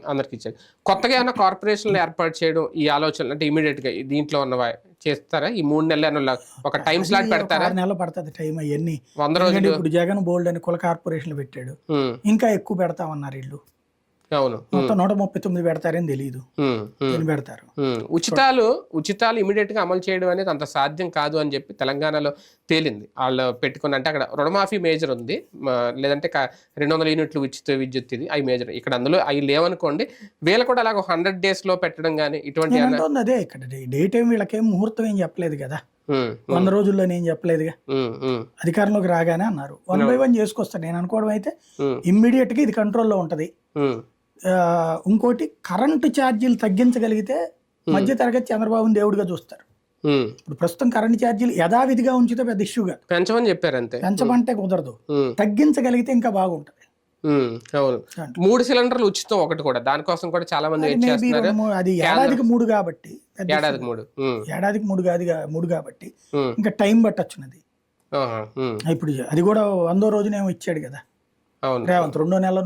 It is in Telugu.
అందరికి ఇచ్చారు. కొత్తగా ఏమైనా కార్పొరేషన్లు ఏర్పాటు చేయడం ఈ ఆలోచన అంటే ఇమీడియట్ గా దీంట్లో ఉన్నవా చేస్తారా? ఈ 3 నెలలు ఒక టైం స్లాట్ పెడతారా? 6 నెలలు పడుతుంది టైం. అవన్నీ 100 రోజులు. ఇప్పుడు జగన్ బోల్డ్ అని కుల కార్పొరేషన్లు పెట్టాడు, ఇంకా ఎక్కువ పెడతామన్నారు వీళ్ళు. అవును, మొత్తం 139 పెడతారని తెలియదు, పెడతారు. ఉచితాలు ఇమీడియట్ గా అమలు చేయడం అనేది అంత సాధ్యం కాదు అని చెప్పి తెలంగాణలో తేలింది. వాళ్ళు పెట్టుకుని అంటే అక్కడ రుణమాఫీ మేజర్ ఉంది, లేదంటే 200 యూనిట్లు ఉచిత విద్యుత్ ఇది అవి మేజర్. ఇక్కడ అందులో అవి లేవనుకోండి, వీళ్ళు కూడా అలాగ 100 days లో పెట్టడం కానీ ఇటువంటి అదే. ఇక్కడ డే టైం వీళ్ళకేం ముహూర్తం ఏం చెప్పలేదు కదా, 100 రోజుల్లో నేను చెప్పలేదుగా. అధికారంలోకి రాగానే అన్నారు 1 by 1 చేసుకొస్తాను. నేను అనుకోవడం అయితే ఇమ్మీడియట్ గా ఇది కంట్రోల్లో ఉంటది. ఇంకోటి కరెంటు ఛార్జీలు తగ్గించగలిగితే మధ్య తరగతి చంద్రబాబుని దేవుడిగా చూస్తారు. ఇప్పుడు ప్రస్తుతం కరెంటు ఛార్జీలు యథావిధిగా ఉంచితే పెద్ద ఇష్యూగా పెంచమని చెప్పారు, అంతే. పెంచమంటే కుదరదు, తగ్గించగలిగితే ఇంకా బాగుంటది. అవును, 3 సిలిండర్లు ఉచితం ఒకటి కూడా, దానికోసం కూడా చాలా మంది అది ఏడాదికి 3 కాబట్టి, ఏడాదికి 3 కాబట్టి ఇంకా టైం పట్టొచ్చున్నది. ఇప్పుడు అది కూడా 100వ రోజునేమో ఇచ్చాడు కదా రేవంత్, 2 నెలలు